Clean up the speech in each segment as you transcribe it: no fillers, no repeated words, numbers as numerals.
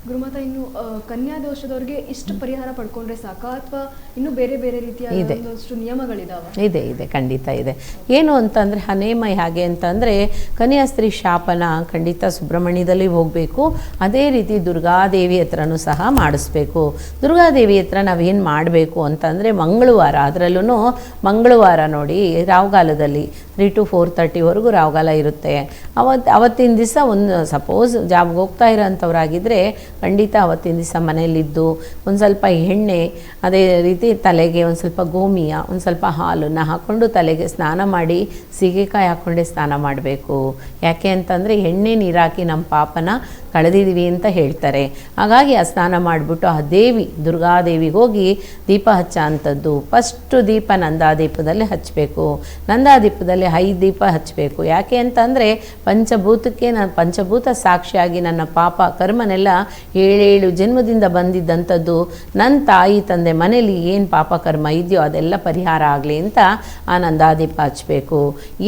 ಗುರುಮಾತ, ಇನ್ನು ಕನ್ಯಾ ದೋಷದವ್ರಿಗೆ ಇಷ್ಟು ಪರಿಹಾರ ಪಡ್ಕೊಂಡ್ರೆ ಸಾಕ ಅಥವಾ ಇನ್ನು ಬೇರೆ ಬೇರೆ ರೀತಿಯ ಒಂದಷ್ಟು ನಿಯಮಗಳಿದಾವೆ? ಇದೆ, ಖಂಡಿತ ಇದೆ. ಏನು ಅಂತಂದರೆ ಹನೇಮ ಹೇಗೆ ಅಂತಂದರೆ ಕನ್ಯಾಸ್ತ್ರೀ ಶಾಪನ ಖಂಡಿತ ಸುಬ್ರಹ್ಮಣ್ಯದಲ್ಲಿ ಹೋಗಬೇಕು. ಅದೇ ರೀತಿ ದುರ್ಗಾದೇವಿ ಹತ್ರನೂ ಸಹ ಮಾಡಿಸ್ಬೇಕು. ದುರ್ಗಾದೇವಿ ಹತ್ರ ನಾವೇನು ಮಾಡಬೇಕು ಅಂತಂದರೆ ಮಂಗಳವಾರ, ಅದರಲ್ಲೂ ಮಂಗಳವಾರ ನೋಡಿ ರಾವ್ಗಾಲದಲ್ಲಿ 3 to 4:30ವರೆಗೂ ರಾವ್ಗಾಲ ಇರುತ್ತೆ. ಅವತ್ತಿನ ದಿವಸ ಒಂದು ಸಪೋಸ್ ಜಾಬ್ಗೆ ಹೋಗ್ತಾ ಇರೋಂಥವ್ರಾಗಿದ್ದರೆ ಖಂಡಿತ ಅವತ್ತಿನ ದಿವಸ ಮನೆಯಲ್ಲಿದ್ದು ಒಂದು ಸ್ವಲ್ಪ ಎಣ್ಣೆ, ಅದೇ ರೀತಿ ತಲೆಗೆ ಒಂದು ಸ್ವಲ್ಪ ಗೋಮಿಯ, ಒಂದು ಸ್ವಲ್ಪ ಹಾಲನ್ನು ಹಾಕ್ಕೊಂಡು ತಲೆಗೆ ಸ್ನಾನ ಮಾಡಿ ಸೀಗೆಕಾಯಿ ಹಾಕ್ಕೊಂಡೆ ಸ್ನಾನ ಮಾಡಬೇಕು. ಯಾಕೆ ಅಂತಂದರೆ ಎಣ್ಣೆ ನೀರು ಹಾಕಿ ನಮ್ಮ ಪಾಪನ ಕಳೆದಿದ್ದೀವಿ ಅಂತ ಹೇಳ್ತಾರೆ. ಹಾಗಾಗಿ ಆ ಸ್ನಾನ ಮಾಡಿಬಿಟ್ಟು ಆ ದೇವಿ ದುರ್ಗಾದೇವಿಗೆ ಹೋಗಿ ದೀಪ ಹಚ್ಚೋ ಅಂಥದ್ದು. ಫಸ್ಟು ದೀಪ ನಂದಾದೀಪದಲ್ಲಿ ಹಚ್ಚಬೇಕು. ನಂದಾದೀಪದಲ್ಲಿ 5 ದೀಪ ಹಚ್ಚಬೇಕು. ಯಾಕೆ ಅಂತಂದರೆ ಪಂಚಭೂತಕ್ಕೆ ನಾನು ಪಂಚಭೂತ ಸಾಕ್ಷಿಯಾಗಿ ನನ್ನ ಪಾಪ ಕರ್ಮನೆಲ್ಲ 7 ಜನ್ಮದಿಂದ ಬಂದಿದ್ದಂಥದ್ದು ನನ್ನ ತಾಯಿ ತಂದೆ ಮನೇಲಿ ಏನು ಪಾಪ ಕರ್ಮ ಇದೆಯೋ ಅದೆಲ್ಲ ಪರಿಹಾರ ಆಗಲಿ ಅಂತ ಆ ನಂದಾದೀಪ ಹಚ್ಚಬೇಕು.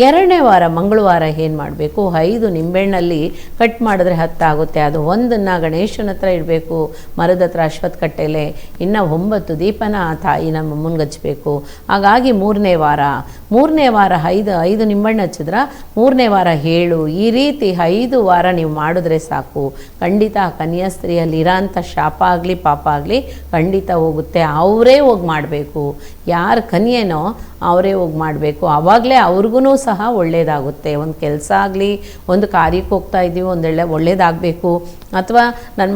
2ನೇ ವಾರ ಮಂಗಳವಾರ ಏನು ಮಾಡಬೇಕು, 5 ನಿಂಬೆಹಣ್ಣಲ್ಲಿ ಕಟ್ ಮಾಡಿದ್ರೆ 10 ಆಗುತ್ತೆ. ಅದು ಒಂದನ್ನು ಗಣೇಶನ ಹತ್ರ ಇಡಬೇಕು, ಮರದ ಹತ್ರ ಅಶ್ವತ್ಥ ಕಟ್ಟೆಲೆ. ಇನ್ನು 9 ದೀಪನ ಆ ತಾಯಿ ನಮ್ಮ ಮುನ್ಗಚ್ಚಬೇಕು. ಹಾಗಾಗಿ 3ನೇ ವಾರ 5 ನಿಂಬೆಹಣ್ಣು ಹಚ್ಚಿದ್ರೆ 3ನೇ ವಾರ 7. ಈ ರೀತಿ 5 ವಾರ ನೀವು ಮಾಡಿದ್ರೆ ಸಾಕು. ಖಂಡಿತ ಕನ್ಯಾಸ್ತ್ರೀಯಲ್ಲಿ ಇರೋಂಥ ಶಾಪ ಆಗಲಿ ಪಾಪ ಆಗಲಿ ಖಂಡಿತ ಹೋಗುತ್ತೆ. ಅವರೇ ಹೋಗಿ ಮಾಡಬೇಕು. ಯಾರು ಕನ್ಯೆನೋ ಅವರೇ ಹೋಗಿ ಮಾಡಬೇಕು. ಆವಾಗಲೇ ಅವ್ರಿಗೂ ಸಹ ಒಳ್ಳೆಯದಾಗುತ್ತೆ. ಒಂದು ಕೆಲಸ ಆಗಲಿ, ಒಂದು ಕಾರ್ಯಕ್ಕೆ ಹೋಗ್ತಾ ಇದ್ದೀವಿ, ಒಳ್ಳೆಯದಾಗಬೇಕು. ಅಥವಾ ನಾನು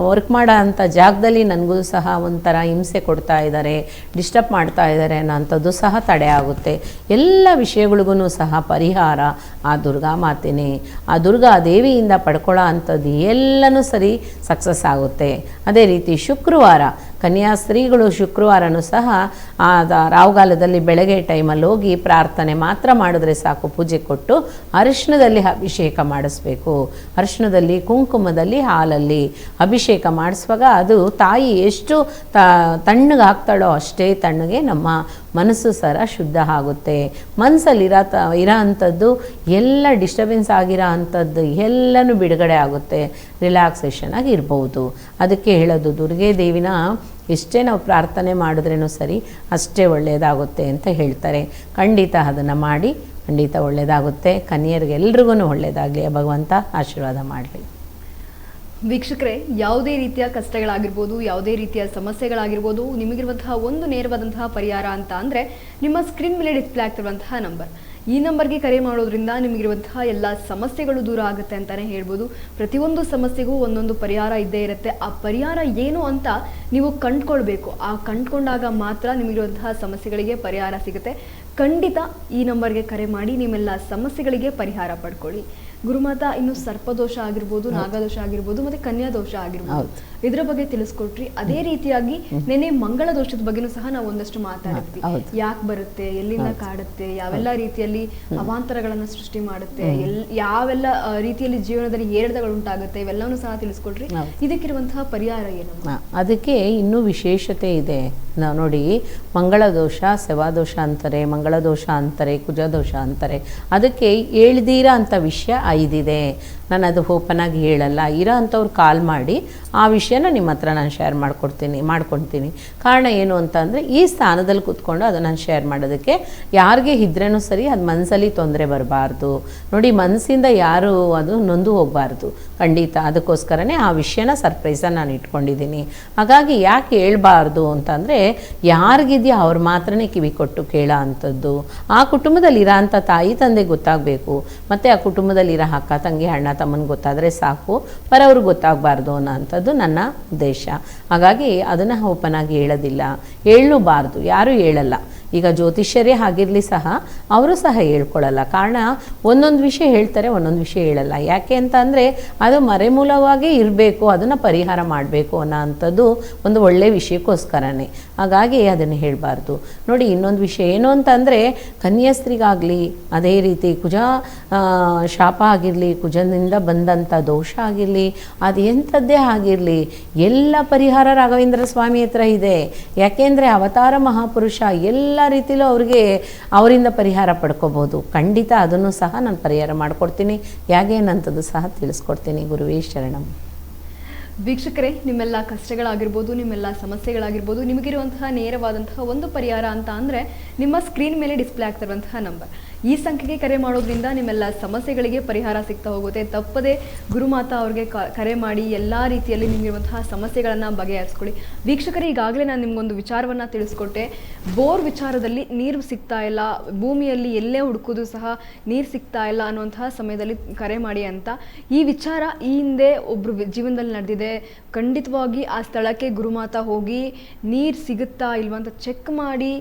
ವರ್ಕ್ ಮಾಡೋ ಅಂಥ ಜಾಗದಲ್ಲಿ ನನಗೂ ಸಹ ಒಂಥರ ಹಿಂಸೆ ಕೊಡ್ತಾ ಇದ್ದಾರೆ, ಡಿಸ್ಟರ್ಬ್ ಮಾಡ್ತಾ ಇದ್ದಾರೆ ಅನ್ನೋಂಥದ್ದು ಸಹ ತಡೆ ಆಗುತ್ತೆ. ಎಲ್ಲ ವಿಷಯಗಳಿಗೂ ಸಹ ಪರಿಹಾರ ಆ ದುರ್ಗಾ ಮಾತೆನೇ. ಆ ದುರ್ಗಾ ದೇವಿಯಿಂದ ಪಡ್ಕೊಳ್ಳೋ ಅಂಥದ್ದು ಎಲ್ಲನೂ ಸರಿ ಸಕ್ಸಸ್ ಆಗುತ್ತೆ. ಅದೇ ರೀತಿ ಶುಕ್ರವಾರ ಕನ್ಯಾಸ್ತ್ರೀಗಳು ಶುಕ್ರವಾರನೂ ಸಹ ಆ ರಾವ್ಗಾಲದಲ್ಲಿ ಬೆಳಗ್ಗೆ ಟೈಮಲ್ಲಿ ಹೋಗಿ ಪ್ರಾರ್ಥನೆ ಮಾತ್ರ ಮಾಡಿದ್ರೆ ಸಾಕು. ಪೂಜೆ ಕೊಟ್ಟು ಅರಿಶಿಣದಲ್ಲಿ ಅಭಿಷೇಕ ಮಾಡಿಸ್ಬೇಕು. ಅರಿಶಿಣದಲ್ಲಿ, ಕುಂಕುಮದಲ್ಲಿ, ಹಾಲಲ್ಲಿ ಅಭಿಷೇಕ ಮಾಡಿಸುವಾಗ ಅದು ತಾಯಿ ಎಷ್ಟು ತಣ್ಣಗೆ ಹಾಕ್ತಾಳೋ ಅಷ್ಟೇ ತಣ್ಣಗೆ ನಮ್ಮ ಮನಸ್ಸು ಸರ ಶುದ್ಧ ಆಗುತ್ತೆ. ಮನಸ್ಸಲ್ಲಿ ಇರೋ ಅಂಥದ್ದು ಎಲ್ಲ ಡಿಸ್ಟರ್ಬೆನ್ಸ್ ಆಗಿರೋ ಅಂಥದ್ದು ಎಲ್ಲನೂ ಬಿಡುಗಡೆ ಆಗುತ್ತೆ. ರಿಲ್ಯಾಕ್ಸೇಷನ್ ಆಗಿ ಇರ್ಬೋದು. ಅದಕ್ಕೆ ಹೇಳೋದು ದುರ್ಗೆ ದೇವಿನ ಎಷ್ಟೇ ನಾವು ಪ್ರಾರ್ಥನೆ ಮಾಡಿದ್ರೇನೂ ಸರಿ ಅಷ್ಟೇ ಒಳ್ಳೆಯದಾಗುತ್ತೆ ಅಂತ ಹೇಳ್ತಾರೆ. ಖಂಡಿತ ಅದನ್ನು ಮಾಡಿ, ಖಂಡಿತ ಒಳ್ಳೆಯದಾಗುತ್ತೆ. ಕನ್ಯರಿಗೆಲ್ರಿಗೂ ಒಳ್ಳೆಯದಾಗಲಿ, ಭಗವಂತ ಆಶೀರ್ವಾದ ಮಾಡಲಿ. ವೀಕ್ಷಕರೇ, ಯಾವುದೇ ರೀತಿಯ ಕಷ್ಟಗಳಾಗಿರ್ಬೋದು, ಯಾವುದೇ ರೀತಿಯ ಸಮಸ್ಯೆಗಳಾಗಿರ್ಬೋದು, ನಿಮಗಿರುವಂತಹ ಒಂದು ನೇರವಾದಂತಹ ಪರಿಹಾರ ಅಂತ ಅಂದರೆ ನಿಮ್ಮ ಸ್ಕ್ರೀನ್ ಮೇಲೆ ಡಿಸ್ಪ್ಲೇ ಆಗ್ತಿರುವಂತಹ ನಂಬರ್. ಈ ನಂಬರ್ಗೆ ಕರೆ ಮಾಡೋದ್ರಿಂದ ನಿಮಗಿರುವಂತಹ ಎಲ್ಲ ಸಮಸ್ಯೆಗಳು ದೂರ ಆಗುತ್ತೆ ಅಂತಲೇ ಹೇಳ್ಬೋದು. ಪ್ರತಿಯೊಂದು ಸಮಸ್ಯೆಗೂ ಒಂದೊಂದು ಪರಿಹಾರ ಇದ್ದೇ ಇರುತ್ತೆ. ಆ ಪರಿಹಾರ ಏನು ಅಂತ ನೀವು ಕಂಡುಕೊಳ್ಬೇಕು. ಆ ಕಂಡುಕೊಂಡಾಗ ಮಾತ್ರ ನಿಮಗಿರುವಂತಹ ಸಮಸ್ಯೆಗಳಿಗೆ ಪರಿಹಾರ ಸಿಗುತ್ತೆ. ಖಂಡಿತ ಈ ನಂಬರ್ಗೆ ಕರೆ ಮಾಡಿ ನಿಮ್ಮೆಲ್ಲ ಸಮಸ್ಯೆಗಳಿಗೆ ಪರಿಹಾರ ಪಡ್ಕೊಳ್ಳಿ. ಗುರುಮಾತ, ಇನ್ನು ಸರ್ಪದೋಷ ಆಗಿರ್ಬೋದು, ನಾಗದೋಷ ಆಗಿರ್ಬೋದು, ಮತ್ತೆ ಕನ್ಯಾ ದೋಷ ಆಗಿರ್ಬೋದು, ಇದರ ಬಗ್ಗೆ ತಿಳಿಸ್ಕೊಟ್ರಿ. ಅದೇ ರೀತಿಯಾಗಿ ನೆನೆ ಮಂಗಳ ದೋಷದ ಬಗ್ಗೆನೂ ಸಹ ನಾವು ಒಂದಷ್ಟು ಮಾತಾಡಿದ್ವಿ. ಯಾಕೆ ಬರುತ್ತೆ, ಎಲ್ಲಿಂದ ಕಾಡುತ್ತೆ, ಯಾವೆಲ್ಲ ರೀತಿಯಲ್ಲಿ ಅವಾಂತರಗಳನ್ನ ಸೃಷ್ಟಿ ಮಾಡುತ್ತೆ, ಯಾವೆಲ್ಲ ರೀತಿಯಲ್ಲಿ ಜೀವನದಲ್ಲಿ ಏರಿಳಿತಗಳು ಉಂಟಾಗುತ್ತೆ, ಇವೆಲ್ಲವೂ ಸಹ ತಿಳಿಸ್ಕೊಟ್ರಿ. ಇದಕ್ಕಿರುವಂತಹ ಪರಿಹಾರ ಏನು? ಅದಕ್ಕೆ ಇನ್ನೂ ವಿಶೇಷತೆ ಇದೆ. ನಾವು ನೋಡಿ, ಮಂಗಳ ದೋಷ ಸೆವಾದೋಷ ಅಂತಾರೆ, ಮಂಗಳ ದೋಷ ಅಂತಾರೆ, ಕುಜದೋಷ ಅಂತಾರೆ. ಅದಕ್ಕೆ ಹೇಳ್ದಿರ ಅಂತ ವಿಷಯ 5 ಇದೆ. ನಾನು ಅದು ಓಪನ್ ಆಗಿ ಹೇಳಲ್ಲ. ಇರೋ ಅಂಥವ್ರು ಕಾಲ್ ಮಾಡಿ ಆ ವಿಷಯನ ನಿಮ್ಮ ಹತ್ರ ನಾನು ಶೇರ್ ಮಾಡ್ಕೊಳ್ತೀನಿ. ಕಾರಣ ಏನು ಅಂತಂದರೆ ಈ ಸ್ಥಾನದಲ್ಲಿ ಕೂತ್ಕೊಂಡು ಅದು ನಾನು ಶೇರ್ ಮಾಡೋದಕ್ಕೆ ಯಾರಿಗೆ ಇದ್ರೇನೂ ಸರಿ ಅದು ಮನಸ್ಸಲ್ಲಿ ತೊಂದರೆ ಬರಬಾರ್ದು. ನೋಡಿ, ಮನಸ್ಸಿಂದ ಯಾರು ಅದು ನೊಂದು ಹೋಗಬಾರ್ದು. ಖಂಡಿತ ಅದಕ್ಕೋಸ್ಕರನೇ ಆ ವಿಷಯನ ಸರ್ಪ್ರೈಸಾಗಿ ನಾನು ಇಟ್ಕೊಂಡಿದ್ದೀನಿ. ಹಾಗಾಗಿ ಯಾಕೆ ಹೇಳ್ಬಾರ್ದು ಅಂತಂದರೆ ಯಾರಿಗಿದೆಯೋ ಅವ್ರು ಮಾತ್ರನೇ ಕಿವಿ ಕೊಟ್ಟು ಕೇಳೋ ಅಂಥದ್ದು. ಆ ಕುಟುಂಬದಲ್ಲಿ ಇರೋ ಅಂಥ ತಾಯಿ ತಂದೆ ಗೊತ್ತಾಗಬೇಕು. ಮತ್ತು ಆ ಕುಟುಂಬದಲ್ಲಿರೋ ಅಕ್ಕ ತಂಗಿ ಅಣ್ಣ ತಮ್ಮನಿಗೆ ಗೊತ್ತಾದರೆ ಸಾಕು, ಬರೋವ್ರಿಗೆ ಗೊತ್ತಾಗಬಾರ್ದು ಅನ್ನೋಂಥದ್ದು ನನ್ನ ಉದ್ದೇಶ. ಹಾಗಾಗಿ ಅದನ್ನು ಓಪನ್ ಆಗಿ ಹೇಳೋದಿಲ್ಲ, ಹೇಳಲೂಬಾರ್ದು. ಯಾರೂ ಹೇಳಲ್ಲ. ಈಗ ಜ್ಯೋತಿಷ್ಯರೇ ಆಗಿರಲಿ ಸಹ ಅವರು ಸಹ ಹೇಳ್ಕೊಳ್ಳಲ್ಲ. ಕಾರಣ ಒಂದೊಂದು ವಿಷಯ ಹೇಳ್ತಾರೆ, ಒಂದೊಂದು ವಿಷಯ ಹೇಳಲ್ಲ. ಯಾಕೆ ಅಂತ ಅಂದರೆ ಅದು ಮರೆಮೂಲವಾಗಿ ಇರಬೇಕು, ಅದನ್ನು ಪರಿಹಾರ ಮಾಡಬೇಕು ಅನ್ನೋ ಅಂಥದ್ದು ಒಂದು ಒಳ್ಳೆಯ ವಿಷಯಕ್ಕೋಸ್ಕರನೇ. ಹಾಗಾಗಿ ಅದನ್ನು ಹೇಳಬಾರ್ದು. ನೋಡಿ, ಇನ್ನೊಂದು ವಿಷಯ ಏನು ಅಂತಂದರೆ ಕನ್ಯಾಸ್ತ್ರೀಗಾಗಲಿ, ಅದೇ ರೀತಿ ಕುಜ ಶಾಪ ಆಗಿರಲಿ, ಕುಜನಿಂದ ಬಂದಂಥ ದೋಷ ಆಗಿರಲಿ, ಅದು ಎಂಥದ್ದೇ ಆಗಿರಲಿ, ಎಲ್ಲ ಪರಿಹಾರ ರಾಘವೇಂದ್ರ ಸ್ವಾಮಿ ಹತ್ರ ಇದೆ. ಯಾಕೆಂದರೆ ಅವತಾರ ಮಹಾಪುರುಷ ಎಲ್ಲ ರೀತಿಲೂ ಅವರಿಂದ ಪರಿಹಾರ ಪಡ್ಕೋಬೋದು. ಖಂಡಿತ ಅದನ್ನು ಸಹ ನಾನು ಪರಿಹಾರ ಮಾಡಿಕೊಡ್ತೀನಿ. ಹೇಗೇನಂಥದ್ದು ಸಹ ತಿಳಿಸ್ಕೊಡ್ತೀನಿ. ಗುರುವೇ ಶರಣಂ. ವೀಕ್ಷಕರೇ, ನಿಮ್ಮೆಲ್ಲ ಕಷ್ಟಗಳಾಗಿರ್ಬೋದು, ನಿಮ್ಮೆಲ್ಲ ಸಮಸ್ಯೆಗಳಾಗಿರ್ಬೋದು, ನಿಮಗಿರುವಂತಹ ನೇರವಾದಂತಹ ಒಂದು ಪರಿಹಾರ ಅಂತ ಅಂದರೆ ನಿಮ್ಮ ಸ್ಕ್ರೀನ್ ಮೇಲೆ ಡಿಸ್ಪ್ಲೇ ಆಗ್ತಿರುವಂತಹ ನಂಬರ್. ಈ ಸಂಖ್ಯೆಗೆ ಕರೆ ಮಾಡೋದ್ರಿಂದ ನಿಮ್ಮೆಲ್ಲ ಸಮಸ್ಯೆಗಳಿಗೆ ಪರಿಹಾರ ಸಿಗ್ತಾ ಹೋಗುತ್ತೆ. ತಪ್ಪದೇ ಗುರುಮಾತಾ ಅವ್ರಿಗೆ ಕರೆ ಮಾಡಿ ಎಲ್ಲ ರೀತಿಯಲ್ಲಿ ನಿಮಗಿರುವಂತಹ ಸಮಸ್ಯೆಗಳನ್ನು ಬಗೆಹರಿಸ್ಕೊಳ್ಳಿ. ವೀಕ್ಷಕರೇ, ಈಗಾಗಲೇ ನಾನು ನಿಮಗೊಂದು ವಿಚಾರವನ್ನು ತಿಳಿಸ್ಕೊಟ್ಟೆ. ಬೋರ್ ವಿಚಾರದಲ್ಲಿ ನೀರು ಸಿಗ್ತಾ ಇಲ್ಲ, ಭೂಮಿಯಲ್ಲಿ ಎಲ್ಲೇ ಹುಡುಕೋದು ಸಹ ನೀರು ಸಿಗ್ತಾ ಇಲ್ಲ ಅನ್ನುವಂತಹ ಸಮಯದಲ್ಲಿ ಕರೆ ಮಾಡಿ ಅಂತ. ಈ ವಿಚಾರ ಈ ಹಿಂದೆ ಒಬ್ಬರು ಜೀವನದಲ್ಲಿ ನಡೆದಿದೆ. ಖಂಡಿತವಾಗಿ ಆ ಸ್ಥಳಕ್ಕೆ ಗುರುಮಾತಾ ಹೋಗಿ ನೀರು ಸಿಗುತ್ತಾ ಇಲ್ವಂತ ಚೆಕ್ ಮಾಡಿ,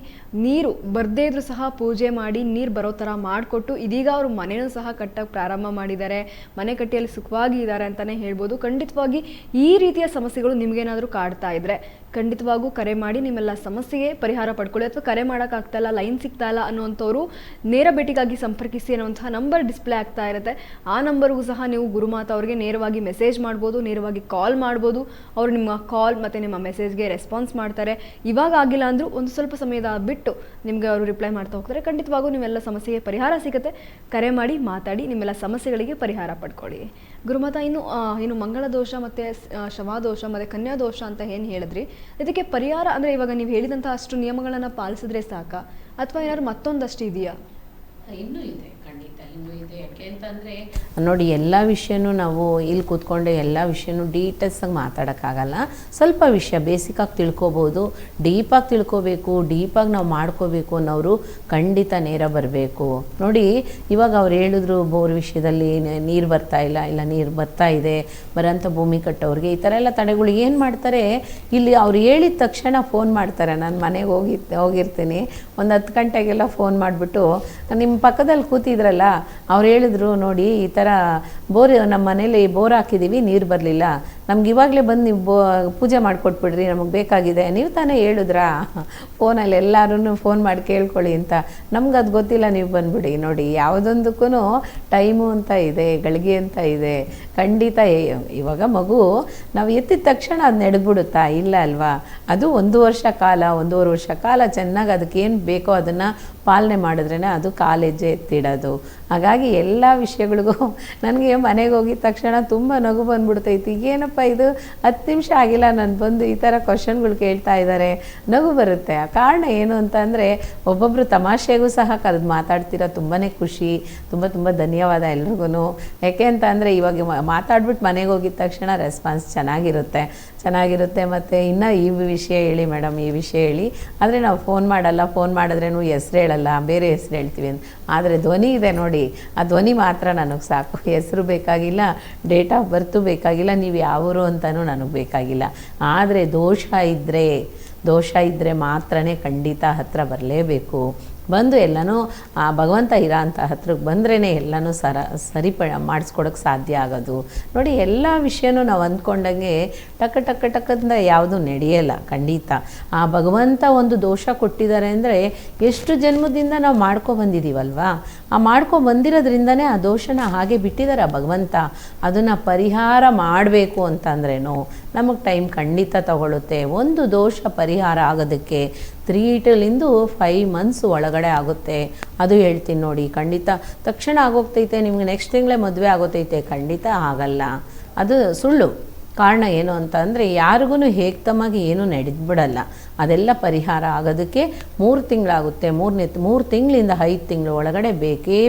ನೀರು ಬರದೇ ಇದ್ರೂ ಸಹ ಪೂಜೆ ಮಾಡಿ ನೀರು ಬರೋ ಥರ ಮಾಡಿಕೊಟ್ಟು ಇದೀಗ ಅವರು ಮನೆಯೂ ಸಹ ಕಟ್ಟಕ್ಕೆ ಪ್ರಾರಂಭ ಮಾಡಿದ್ದಾರೆ. ಮನೆ ಕಟ್ಟಿಯಲ್ಲಿ ಸುಖವಾಗಿ ಇದ್ದಾರೆ ಅಂತಲೇ ಹೇಳ್ಬೋದು. ಖಂಡಿತವಾಗಿ ಈ ರೀತಿಯ ಸಮಸ್ಯೆಗಳು ನಿಮಗೇನಾದರೂ ಕಾಡ್ತಾ ಇದ್ದರೆ ಖಂಡಿತವಾಗೂ ಕರೆ ಮಾಡಿ ನಿಮ್ಮೆಲ್ಲ ಸಮಸ್ಯೆಗೆ ಪರಿಹಾರ ಪಡ್ಕೊಳ್ಳಿ. ಅಥವಾ ಕರೆ ಮಾಡೋಕ್ಕಾಗ್ತಾಯಿಲ್ಲ, ಲೈನ್ ಸಿಗ್ತಾ ಇಲ್ಲ ಅನ್ನುವಂಥವ್ರು ನೇರ ಭೇಟಿಗಾಗಿ ಸಂಪರ್ಕಿಸಿ ಅನ್ನುವಂತಹ ನಂಬರ್ ಡಿಸ್ಪ್ಲೇ ಆಗ್ತಾ ಇರುತ್ತೆ. ಆ ನಂಬರ್ಗೂ ಸಹ ನೀವು ಗುರುಮಾತಾ ಅವರಿಗೆ ನೇರವಾಗಿ ಮೆಸೇಜ್ ಮಾಡ್ಬೋದು, ನೇರವಾಗಿ ಕಾಲ್ ಮಾಡ್ಬೋದು. ಅವರು ನಿಮ್ಮ ಕಾಲ್ ಮತ್ತು ನಿಮ್ಮ ಮೆಸೇಜ್ಗೆ ರೆಸ್ಪಾನ್ಸ್ ಮಾಡ್ತಾರೆ. ಇವಾಗ ಆಗಿಲ್ಲ ಅಂದರೂ ಒಂದು ಸ್ವಲ್ಪ ಸಮಯದ ಬಿಟ್ಟು ನಿಮಗೆ ಅವರು ರಿಪ್ಲೈ ಮಾಡ್ತಾ ಹೋಗ್ತಾರೆ. ಖಂಡಿತವಾಗೂ ನಿಮ್ಮೆಲ್ಲ ಸಮಸ್ಯೆಗೆ ಪರಿಹಾರ ಸಿಗುತ್ತೆ. ಕರೆ ಮಾಡಿ ಮಾತಾಡಿ ನಿಮ್ಮೆಲ್ಲ ಸಮಸ್ಯೆಗಳಿಗೆ ಪರಿಹಾರ ಪಡ್ಕೊಳ್ಳಿ. ಗುರುಮಾತಾ, ಇನ್ನು ಮಂಗಳ ದೋಷ ಮತ್ತು ಶವಾದೋಷ ಮತ್ತು ಕನ್ಯಾ ದೋಷ ಅಂತ ಏನು ಹೇಳಿದ್ರಿ, ಇದಕ್ಕೆ ಪರಿಹಾರ ಅಂದರೆ ಇವಾಗ ನೀವು ಹೇಳಿದಂಥ ಅಷ್ಟು ನಿಯಮಗಳನ್ನು ಪಾಲಿಸಿದ್ರೆ ಸಾಕಾ ಅಥವಾ ಏನಾದ್ರು ಮತ್ತೊಂದಷ್ಟು ಇದೆಯಾ? ಇನ್ನೂ ಇದೆ, ಖಂಡಿತ ಇನ್ನೂ ಇದೆ. ಯಾಕೆ ಅಂತಂದರೆ ನೋಡಿ, ಎಲ್ಲ ವಿಷಯನೂ ನಾವು ಇಲ್ಲಿ ಕೂತ್ಕೊಂಡೆ ಎಲ್ಲ ವಿಷಯನೂ ಡೀಟೇಲ್ಸಾಗಿ ಮಾತಾಡೋಕ್ಕಾಗಲ್ಲ. ಸ್ವಲ್ಪ ವಿಷಯ ಬೇಸಿಕಾಗಿ ತಿಳ್ಕೊಬೋದು. ಡೀಪಾಗಿ ತಿಳ್ಕೊಬೇಕು, ಡೀಪಾಗಿ ನಾವು ಮಾಡ್ಕೋಬೇಕು ಅನ್ನೋರು ಖಂಡಿತ ನೇರ ಬರಬೇಕು. ನೋಡಿ, ಇವಾಗ ಅವ್ರು ಹೇಳಿದ್ರು ಬೋರ್ ವಿಷಯದಲ್ಲಿ ನೀರು ಬರ್ತಾ ಇಲ್ಲ ನೀರು ಬರ್ತಾ ಇದೆ, ಬರೋಂಥ ಭೂಮಿ ಕಟ್ಟೋರಿಗೆ ಈ ಥರ ಎಲ್ಲ ತಡೆಗಳು ಏನು ಮಾಡ್ತಾರೆ, ಇಲ್ಲಿ ಅವ್ರು ಹೇಳಿದ ತಕ್ಷಣ ಫೋನ್ ಮಾಡ್ತಾರೆ. ನಾನು ಮನೆಗೆ ಹೋಗಿರ್ತೀನಿ, ಒಂದು 10 ಗಂಟೆಗೆಲ್ಲ ಫೋನ್ ಮಾಡಿಬಿಟ್ಟು, ನಿಮ್ಮ ಪಕ್ಕದಲ್ಲಿ ಕೂತಿದ್ರಲ್ಲ ಅವ್ರು ಹೇಳಿದ್ರು ನೋಡಿ, ಈ ಥರ ನಮ್ಮ ಮನೇಲಿ ಬೋರ್ ಹಾಕಿದ್ದೀವಿ, ನೀರು ಬರಲಿಲ್ಲ, ನಮ್ಗೆ ಇವಾಗಲೇ ಬಂದು ನೀವು ಪೂಜೆ ಮಾಡಿಕೊಟ್ಬಿಡ್ರಿ, ನಮಗೆ ಬೇಕಾಗಿದೆ. ನೀವು ತಾನೇ ಹೇಳಿದ್ರಾ ಫೋನಲ್ಲಿ ಎಲ್ಲರೂ ಫೋನ್ ಮಾಡಿ ಕೇಳ್ಕೊಳ್ಳಿ ಅಂತ. ನಮ್ಗೆ ಅದು ಗೊತ್ತಿಲ್ಲ, ನೀವು ಬಂದುಬಿಡಿ. ನೋಡಿ, ಯಾವುದೊಂದಕ್ಕೂ ಟೈಮು ಅಂತ ಇದೆ, ಗಳಿಗೆ ಅಂತ ಇದೆ. ಖಂಡಿತ ಇವಾಗ ಮಗು ನಾವು ಎತ್ತಿದ ತಕ್ಷಣ ಅದು ನಡೆದ್ಬಿಡುತ್ತಾ? ಇಲ್ಲ ಅಲ್ವಾ? ಅದು 1 ವರ್ಷ ಕಾಲ, 1.5 ವರ್ಷ ಕಾಲ ಚೆನ್ನಾಗಿ ಅದಕ್ಕೇನು ಬೇಕೋ ಅದನ್ನು ಪಾಲನೆ ಮಾಡಿದ್ರೇ ಅದು ಕಾಲೆಜ್ಜೆ ಎತ್ತಿಡೋದು. ಹಾಗಾಗಿ ಎಲ್ಲ ವಿಷಯಗಳಿಗೂ ನನಗೆ ಮನೆಗೆ ಹೋಗಿದ ತಕ್ಷಣ ತುಂಬ ನಗು ಬಂದ್ಬಿಡ್ತೈತಿ. ಏನಪ್ಪ ಇದು 10 ನಿಮಿಷ ಆಗಿಲ್ಲ ನಾನು ಬಂದು ಈ ಥರ ಕ್ವಶನ್ಗಳು ಕೇಳ್ತಾ ಇದ್ದಾರೆ, ನಗು ಬರುತ್ತೆ. ಆ ಕಾರಣ ಏನು ಅಂತ ಅಂದರೆ, ಒಬ್ಬೊಬ್ಬರು ತಮಾಷೆಗೂ ಸಹ ಕರೆದು ಮಾತಾಡ್ತೀರಾ, ತುಂಬಾ ಖುಷಿ. ತುಂಬ ಧನ್ಯವಾದ ಎಲ್ರಿಗೂ. ಯಾಕೆ ಅಂತ ಅಂದರೆ, ಇವಾಗ ಮಾತಾಡ್ಬಿಟ್ಟು ಮನೆಗೆ ಹೋಗಿದ ತಕ್ಷಣ ರೆಸ್ಪಾನ್ಸ್ ಚೆನ್ನಾಗಿರುತ್ತೆ. ಮತ್ತು ಇನ್ನೂ ಈ ವಿಷಯ ಹೇಳಿ ಮೇಡಮ್, ಈ ವಿಷಯ ಹೇಳಿ, ಆದರೆ ನಾವು ಫೋನ್ ಮಾಡಲ್ಲ, ಫೋನ್ ಮಾಡಿದ್ರೇನು ಹೆಸ್ರು ಹೇಳಲ್ಲ, ಬೇರೆ ಹೆಸ್ರು ಹೇಳ್ತೀವಿ ಅಂತ. ಆದರೆ ಧ್ವನಿ ಇದೆ ನೋಡಿ, ಆ ಧ್ವನಿ ಮಾತ್ರ ನನಗೆ ಸಾಕು. ಹೆಸರು ಬೇಕಾಗಿಲ್ಲ, ಡೇಟ್ ಆಫ್ ಬರ್ತು ಬೇಕಾಗಿಲ್ಲ, ನೀವು ಯಾವರು ಅಂತಲೂ ನನಗೆ ಬೇಕಾಗಿಲ್ಲ. ಆದರೆ ದೋಷ ಇದ್ದರೆ ಮಾತ್ರನೇ ಖಂಡಿತ ಹತ್ತಿರ ಬರಲೇಬೇಕು. ಬಂದು ಎಲ್ಲನೂ ಆ ಭಗವಂತ ಇರೋ ಅಂಥ ಹತ್ರಕ್ಕೆ ಬಂದ್ರೇ ಎಲ್ಲನೂ ಮಾಡಿಸ್ಕೊಡೋಕ್ಕೆ ಸಾಧ್ಯ ಆಗೋದು. ನೋಡಿ, ಎಲ್ಲ ವಿಷಯನೂ ನಾವು ಅಂದ್ಕೊಂಡಂಗೆ ಟಕ್ಕದಿಂದ ಯಾವುದೂ ನಡೆಯಲ್ಲ. ಖಂಡಿತ ಆ ಭಗವಂತ ಒಂದು ದೋಷ ಕೊಟ್ಟಿದ್ದಾರೆ ಅಂದರೆ, ಎಷ್ಟು ಜನ್ಮದಿಂದ ನಾವು ಬಂದಿದ್ದೀವಲ್ವಾ, ಆ ಬಂದಿರೋದ್ರಿಂದನೇ ಆ ದೋಷನ ಹಾಗೆ ಬಿಟ್ಟಿದ್ದಾರೆ ಆ ಭಗವಂತ. ಅದನ್ನು ಪರಿಹಾರ ಮಾಡಬೇಕು ಅಂತಂದ್ರೇನು ನಮಗೆ ಟೈಮ್ ಖಂಡಿತ ತಗೊಳ್ಳುತ್ತೆ. ಒಂದು ದೋಷ ಪರಿಹಾರ ಆಗೋದಕ್ಕೆ 3 to 5 months ಒಳಗಡೆ ಆಗುತ್ತೆ. ಅದು ಹೇಳ್ತೀನಿ ನೋಡಿ. ಖಂಡಿತ ತಕ್ಷಣ ಆಗೋಗ್ತೈತೆ, ನಿಮ್ಗೆ ನೆಕ್ಸ್ಟ್ ತಿಂಗಳೇ ಮದುವೆ ಆಗೋತೈತೆ, ಖಂಡಿತ ಆಗಲ್ಲ. ಅದು ಸುಳ್ಳು. ಕಾರಣ ಏನು ಅಂತ ಅಂದರೆ, ಯಾರಿಗೂ ಹೇಗ್ತಮಾಗಿ ಏನೂ ನಡೆದ್ಬಿಡಲ್ಲ. ಅದೆಲ್ಲ ಪರಿಹಾರ ಆಗೋದಕ್ಕೆ 3 ತಿಂಗಳಾಗುತ್ತೆ. 3 ತಿಂಗಳಿಂದ 5 ತಿಂಗಳು ಒಳಗಡೆ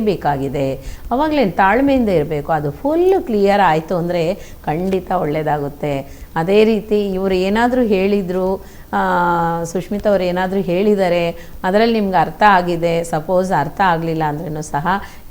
ಬೇಕಾಗಿದೆ. ಅವಾಗಲೇನು ತಾಳ್ಮೆಯಿಂದ ಇರಬೇಕು. ಅದು ಫುಲ್ಲು ಕ್ಲಿಯರ್ ಆಯಿತು ಅಂದರೆ ಖಂಡಿತ ಒಳ್ಳೆಯದಾಗುತ್ತೆ. ಅದೇ ರೀತಿ ಇವರು ಏನಾದರೂ ಹೇಳಿದರು, ಸುಷ್ಮಿತಾ ಅವ್ರು ಏನಾದರೂ ಹೇಳಿದ್ದಾರೆ, ಅದರಲ್ಲಿ ನಿಮ್ಗೆ ಅರ್ಥ ಆಗಿದೆ, ಸಪೋಸ್ ಅರ್ಥ ಆಗಲಿಲ್ಲ ಅಂದ್ರೂ ಸಹ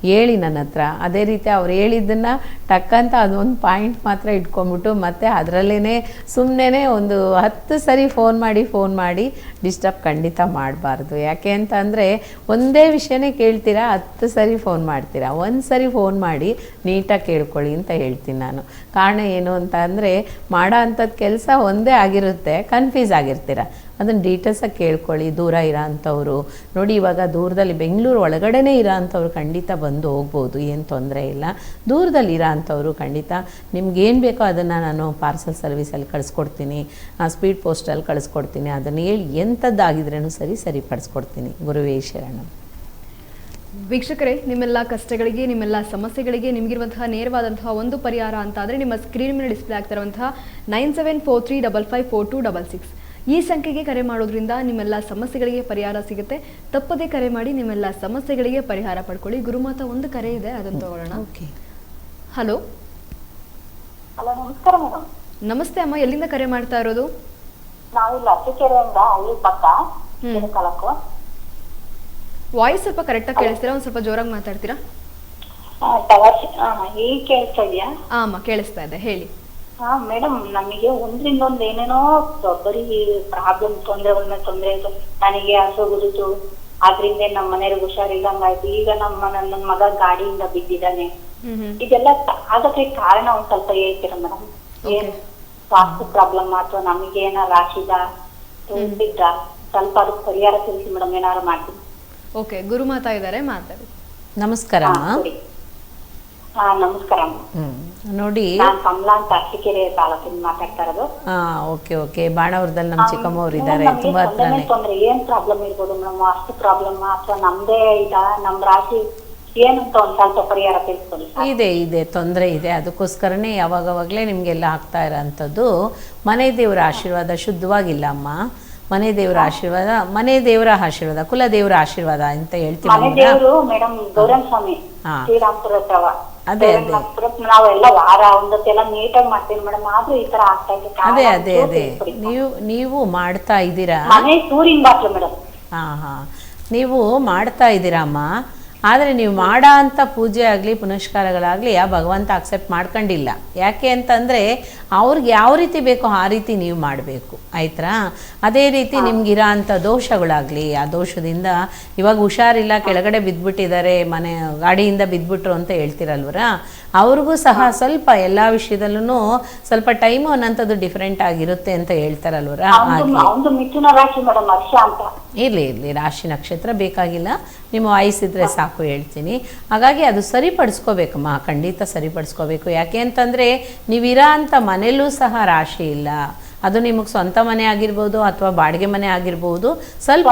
ಹೇಳಿ ನನ್ನ ಹತ್ರ. ಅದೇ ರೀತಿ ಅವ್ರು ಹೇಳಿದ್ದನ್ನು ಟಕ್ಕಂತ ಅದೊಂದು ಪಾಯಿಂಟ್ ಮಾತ್ರ ಇಟ್ಕೊಂಡ್ಬಿಟ್ಟು ಮತ್ತೆ ಅದರಲ್ಲೇ ಸುಮ್ಮನೆ ಒಂದು 10 ಸರಿ ಫೋನ್ ಮಾಡಿ ಡಿಸ್ಟರ್ಬ್ ಖಂಡಿತ ಮಾಡಬಾರ್ದು. ಯಾಕೆ ಅಂತ ಅಂದರೆ, ಒಂದೇ ವಿಷಯನೇ ಕೇಳ್ತೀರಾ, 10 ಸರಿ ಫೋನ್ ಮಾಡ್ತೀರಾ. 1 ಸರಿ ಫೋನ್ ಮಾಡಿ ನೀಟಾಗಿ ಕೇಳ್ಕೊಳ್ಳಿ ಅಂತ ಹೇಳ್ತೀನಿ ನಾನು. ಕಾರಣ ಏನು ಅಂತ ಅಂದರೆ, ಮಾಡೋ ಅಂಥದ್ದು ಕೆಲಸ ಒಂದೇ ಆಗಿರುತ್ತೆ, ಕನ್ಫ್ಯೂಸ್ ಆಗಿರ್ತೀರ. ಅದನ್ನು ಡೀಟೇಲ್ಸಾಗಿ ಕೇಳ್ಕೊಳ್ಳಿ. ದೂರ ಇರೋ ಅಂಥವ್ರು ನೋಡಿ, ಇವಾಗ ದೂರದಲ್ಲಿ ಬೆಂಗಳೂರು ಒಳಗಡೆನೇ ಇರೋ ಅಂಥವ್ರು ಖಂಡಿತ ಬಂದು ಹೋಗ್ಬೋದು, ಏನು ತೊಂದರೆ ಇಲ್ಲ. ದೂರದಲ್ಲಿ ಇರೋ ಅಂಥವ್ರು ಖಂಡಿತ ನಿಮ್ಗೇನು ಬೇಕೋ ಅದನ್ನು ನಾನು ಪಾರ್ಸಲ್ ಸರ್ವಿಸಲ್ಲಿ ಕಳಿಸ್ಕೊಡ್ತೀನಿ, ಸ್ಪೀಡ್ ಪೋಸ್ಟಲ್ಲಿ ಕಳಿಸ್ಕೊಡ್ತೀನಿ. ಅದನ್ನು ಹೇಳಿ ಎಂಥದ್ದಾಗಿದ್ರೇನು ಸರಿಪಡಿಸ್ಕೊಡ್ತೀನಿ. ಗುರುವೇ ಶರಣಂ. ವೀಕ್ಷಕರೇ, ನಿಮ್ಮೆಲ್ಲ ಕಷ್ಟಗಳಿಗೆ, ನಿಮ್ಮೆಲ್ಲ ಸಮಸ್ಯೆಗಳಿಗೆ ನಿಮಗಿರುವಂತಹ ನೇರವಾದಂತಹ ಒಂದು ಪರಿಹಾರ ಅಂತ ಆದರೆ ನಿಮ್ಮ ಸ್ಕ್ರೀನ್ ಮೇಲೆ ಡಿಸ್ಪ್ಲೇ ಆಗ್ತಿರುವಂತಹ 9743554266 ಈ ಸಂಖ್ಯೆಗೆ ಕರೆ ಮಾಡೋದ್ರಿಂದ ನಿಮ್ಮೆಲ್ಲ ಸಮಸ್ಯೆಗಳಿಗೆ ಪರಿಹಾರ ಸಿಗುತ್ತೆ. ತಪ್ಪದೇ ಕರೆ ಮಾಡಿ ನಿಮ್ಮೆಲ್ಲ ಸಮಸ್ಯೆಗಳಿಗೆ ಪರಿಹಾರ ಪಡ್ಕೊಳ್ಳಿ. ಗುರುಮಾತಾ ಒಂದು ಕರೆ ಇದೆ, ಅದನ್ನು ತಗೊಳ್ಳೋಣ. ಹಲೋ, ನಮಸ್ಕಾರ ಮೇಡಮ್. ನಮಸ್ತೆ ಅಮ್ಮ, ಎಲ್ಲಿಂದ ಕರೆ ಮಾಡ್ತಾ ಇರೋದು? ನಾವಿಲ್ಲಿ ಅರಸೀಕೆರೆಯಿಂದ ಹಳ್ಳಿ ಪಕ್ಕ ತಾಲೂಕು. ವಾಯ್ಸ್ ಸ್ವಲ್ಪ ಕರೆಕ್ಟಾಗಿ ಕೇಳಿಸ್ತೀರಾ? ಒಂದು ಸ್ವಲ್ಪ ಜೋರಾಗಿ ಮಾತಾಡ್ತೀರಾ? ಈಗ ಕೇಳಿಸ್ತಾ ಇದೆಯಾ? ಅಮ್ಮ ಕೇಳಿಸ್ತಾ ಇದೆ, ಹೇಳಿ. ಮೇಡಮ್, ನಮಗೆ ಒಂದ್ರಿಂದ ಒಂದ್ ಏನೇನೋ ಬರೀ ಪ್ರಾಬ್ಲಮ್, ತೊಂದ್ರೆ ನನಗೆ ಹಸುಗುದಿತು, ಅದ್ರಿಂದ ನಮ್ಮ ಮನೆಯವ್ರಿಗೆ ಹುಷಾರಿಲ್ಲಂಗಾಯ್ತು. ಈಗ ನನ್ನ ಮಗ ಗಾಡಿಯಿಂದ ಬಿದ್ದಿದ್ದಾನೆ. ಇದೆಲ್ಲ ಆಗಕ್ಕೆ ಕಾರಣ ಒಂದ್ ಸ್ವಲ್ಪ ಹೇಳ್ತೀರಾ ಮೇಡಮ್? ಏನ್ ಸ್ವಾಸ್ಥ್ಯ ಪ್ರಾಬ್ಲಮ್ ಅಥವಾ ನಮಗೆ ಏನಾರ ರಾಶಿದ ಸ್ವಲ್ಪ ಅದಕ್ಕೆ ಪರಿಹಾರ ತಿಳಿಸಿ ಮೇಡಮ್, ಏನಾರು ಮಾಡ್ತೀನಿ. ಓಕೆ, ಗುರುಮಾತಾ ಇದ್ದಾರೆ, ಮಾತಾಡಿ. ನಮಸ್ಕಾರ ಅಮ್ಮ. ನಮಸ್ಕಾರ. ನೋಡಿ, ನಾನು ಕಮಲಾ ಅಂತ ಅರಸೀಕೆರೆ ತಾಲೂಕಿಂದ ಮಾತಾಡ್ತಾ ಇರೋದು. ಓಕೆ. ಬಾಣಾವರದಲ್ಲಿ ನಮ್ಮ ಚಿಕ್ಕಮ್ಮ ಅವ್ರು ಇದ್ದಾರೆ, ತುಂಬಾ ಹತ್ರನೇ. ತೊಂದ್ರೆ ಏನ್ ಪ್ರಾಬ್ಲಮ್ ಇರ್ಬೋದು ಮೇಡಮ್? ಅಷ್ಟು ಪ್ರಾಬ್ಲಮ್ ಅಥವಾ ನಮ್ದೇ ನಮ್ ರಾಶಿ ಏನಂತ ಒಂದ್ ಸ್ವಲ್ಪ ಪರಿಹಾರ ತಿಳಿಸ್ಕೊಡಿ. ಇದೆ ತೊಂದರೆ ಇದೆ. ಅದಕ್ಕೋಸ್ಕರನೇ ಯಾವಾಗವಾಗಲೇ ನಿಮಗೆಲ್ಲ ಆಗ್ತಾ ಇರೋಂಥದ್ದು. ಮನೆ ದೇವರ ಆಶೀರ್ವಾದ ಶುದ್ಧವಾಗಿಲ್ಲ ಅಮ್ಮ. ಮನೆ ದೇವರ ಆಶೀರ್ವಾದ, ಮನೆ ದೇವರ ಆಶೀರ್ವಾದ, ಕುಲ ದೇವರ ಆಶೀರ್ವಾದ ಅಂತ ಹೇಳ್ತೀವಿ. ಮೇಡಮ್ ಗೌರವ್ ಸ್ವಾಮಿ ಶ್ರೀರಾಮ್ಪುರ ಅದೇ ನಾವೆಲ್ಲ ವಾರ ಒಂದತ್ತೆಲ್ಲ ನೀಟಾಗಿ ಮಾಡ್ತೀವಿ ಮೇಡಮ್. ಆದ್ರೂ ಈ ತರ ಆಗ್ತಾ ಇದೆ. ಅದೇ ನೀವು ಮಾಡ್ತಾ ಇದ್ದೀರಾ? ಮನೆ ಸೂರಿನ ಬಾಟ್ಲು ಮೇಡಮ್. ನೀವು ಮಾಡ್ತಾ ಇದ್ದೀರಾ ಅಮ್ಮ. ಆದರೆ ನೀವು ಮಾಡೋ ಅಂಥ ಪೂಜೆ ಆಗಲಿ ಪುನಸ್ಕಾರಗಳಾಗಲಿ ಭಗವಂತ ಅಕ್ಸೆಪ್ಟ್ ಮಾಡ್ಕೊಂಡಿಲ್ಲ. ಯಾಕೆ ಅಂತಂದರೆ ಅವ್ರಿಗೆ ಯಾವ ರೀತಿ ಬೇಕೋ ಆ ರೀತಿ ನೀವು ಮಾಡಬೇಕು, ಆಯ್ತಾ? ಅದೇ ರೀತಿ ನಿಮ್ಗಿರೋ ಅಂಥ ದೋಷಗಳಾಗಲಿ, ಆ ದೋಷದಿಂದ ಇವಾಗ ಹುಷಾರಿಲ್ಲ, ಕೆಳಗಡೆ ಬಿದ್ದುಬಿಟ್ಟಿದ್ದಾರೆ, ಮನೆ ಗಾಡಿಯಿಂದ ಬಿದ್ದುಬಿಟ್ರು ಅಂತ ಹೇಳ್ತಿರಲ್ವರ, ಅವ್ರಿಗೂ ಸಹ ಸ್ವಲ್ಪ ಎಲ್ಲ ವಿಷಯದಲ್ಲೂ ಸ್ವಲ್ಪ ಟೈಮು ಅನ್ನೋಂಥದ್ದು ಡಿಫ್ರೆಂಟ್ ಆಗಿರುತ್ತೆ ಅಂತ ಹೇಳ್ತಾರಲ್ವರ. ಇರಲಿ, ರಾಶಿ ನಕ್ಷತ್ರ ಬೇಕಾಗಿಲ್ಲ, ನಿಮ್ಮ ವಯಸ್ಸಿದ್ರೆ ಸಾಕು ಹೇಳ್ತೀನಿ. ಹಾಗಾಗಿ ಅದು ಸರಿಪಡಿಸ್ಕೋಬೇಕಮ್ಮ, ಖಂಡಿತ ಸರಿಪಡಿಸ್ಕೋಬೇಕು. ಯಾಕೆ ಅಂತಂದರೆ ನೀವಿರೋ ಅಂಥ ಮನೆಯಲ್ಲೂ ಸಹ ರಾಶಿ ಇಲ್ಲ. ಅದು ನಿಮಗೆ ಸ್ವಂತ ಮನೆ ಆಗಿರ್ಬೋದು ಅಥವಾ ಬಾಡಿಗೆ ಮನೆ ಆಗಿರ್ಬೋದು. ಸ್ವಲ್ಪ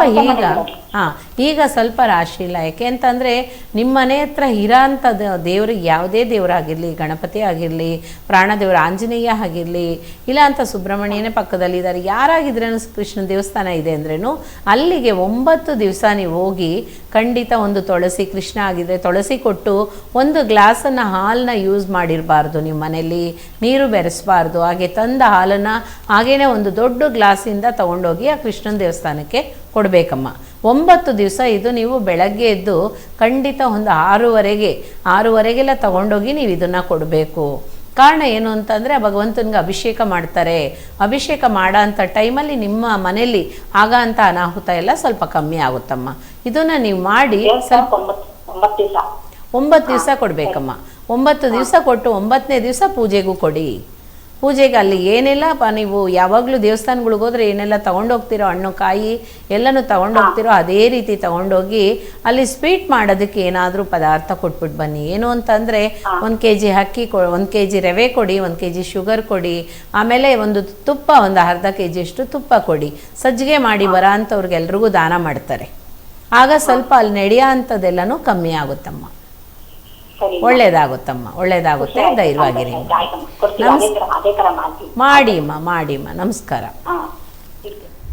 ಈಗ ಸ್ವಲ್ಪ ರಾಶಿ ಇಲ್ಲ. ಯಾಕೆ ಅಂತಂದರೆ ನಿಮ್ಮ ಮನೆ ಹತ್ರ ಇರೋ ಅಂಥ ದೇವ್ರಿಗೆ, ಯಾವುದೇ ದೇವರಾಗಿರಲಿ, ಗಣಪತಿ ಆಗಿರಲಿ, ಪ್ರಾಣದೇವರ ಆಂಜನೇಯ ಆಗಿರಲಿ, ಇಲ್ಲ ಅಂತ ಸುಬ್ರಹ್ಮಣ್ಯನೇ ಪಕ್ಕದಲ್ಲಿದ್ದಾರೆ, ಯಾರಾಗಿದ್ರೇನು ಕೃಷ್ಣ ದೇವಸ್ಥಾನ ಇದೆ ಅಂದ್ರೇನು ಅಲ್ಲಿಗೆ 9 ದಿವಸ ನೀವು ಹೋಗಿ ಖಂಡಿತ ಒಂದು ತುಳಸಿ, ಕೃಷ್ಣ ಆಗಿದ್ರೆ ತುಳಸಿ ಕೊಟ್ಟು ಒಂದು ಗ್ಲಾಸನ್ನು ಹಾಲನ್ನ ಯೂಸ್ ಮಾಡಿರಬಾರ್ದು. ನಿಮ್ಮ ಮನೆಯಲ್ಲಿ ನೀರು ಬೆರೆಸಬಾರ್ದು. ಹಾಗೆ ತಂದ ಹಾಲನ್ನು ಹಾಗೇನೆ ಒಂದು ದೊಡ್ಡ ಗ್ಲಾಸಿಂದ ತೊಗೊಂಡೋಗಿ ಆ ಕೃಷ್ಣನ ದೇವಸ್ಥಾನಕ್ಕೆ ಕೊಡಬೇಕಮ್ಮ. 9 ದಿವಸ ಇದು ನೀವು ಬೆಳಗ್ಗೆ ಎದ್ದು ಖಂಡಿತ ಒಂದು 6:30ಗೆಲ್ಲ ತೊಗೊಂಡೋಗಿ ನೀವು ಇದನ್ನು ಕೊಡಬೇಕು. ಕಾರಣ ಏನು ಅಂತಂದರೆ ಭಗವಂತನಿಗೆ ಅಭಿಷೇಕ ಮಾಡ್ತಾರೆ. ಅಭಿಷೇಕ ಮಾಡೋ ಅಂಥ ಟೈಮಲ್ಲಿ ನಿಮ್ಮ ಮನೆಯಲ್ಲಿ ಆಗ ಅಂಥ ಅನಾಹುತ ಎಲ್ಲ ಸ್ವಲ್ಪ ಕಮ್ಮಿ ಆಗುತ್ತಮ್ಮ. ಇದನ್ನು ನೀವು ಮಾಡಿ ಸ್ವಲ್ಪ 9 ದಿವಸ ಕೊಡಬೇಕಮ್ಮ. 9 ದಿವಸ ಕೊಟ್ಟು 9ನೇ ದಿವಸ ಪೂಜೆಗೂ ಕೊಡಿ. ಪೂಜೆಗೆ ಅಲ್ಲಿ ಏನೆಲ್ಲ ನೀವು ಯಾವಾಗಲೂ ದೇವಸ್ಥಾನಗಳಿಗೆ ಹೋದರೆ ಏನೆಲ್ಲ ತೊಗೊಂಡೋಗ್ತಿರೋ, ಹಣ್ಣು ಕಾಯಿ ಎಲ್ಲನೂ ತೊಗೊಂಡೋಗ್ತಿರೋ ಅದೇ ರೀತಿ ತೊಗೊಂಡೋಗಿ ಅಲ್ಲಿ ಸ್ವೀಟ್ ಮಾಡೋದಕ್ಕೆ ಏನಾದರೂ ಪದಾರ್ಥ ಕೊಟ್ಬಿಟ್ಟು ಬನ್ನಿ. ಏನು ಅಂತಂದರೆ 1 kg ಅಕ್ಕಿ 1 kg ರವೆ ಕೊಡಿ, 1 kg ಶುಗರ್ ಕೊಡಿ, ಆಮೇಲೆ ಒಂದು ತುಪ್ಪ, ಒಂದು ಅರ್ಧ kg ಅಷ್ಟು ತುಪ್ಪ ಕೊಡಿ. ಸಜ್ಜಿಗೆ ಮಾಡಿ ಬರೋ ಅಂಥವ್ರಿಗೆಲ್ರಿಗೂ ದಾನ ಮಾಡ್ತಾರೆ. ಆಗ ಸ್ವಲ್ಪ ಅಲ್ಲಿ ನಡೆಯೋ ಅಂಥದ್ದೆಲ್ಲನೂ ಕಮ್ಮಿ ಆಗುತ್ತಮ್ಮ. ಒಳ್ಳೇದಾಗುತ್ತೆ. ಧೈರ್ಯವಾಗಿರಿ. ಮಾಡಿಮ್ಮ. ನಮಸ್ಕಾರ.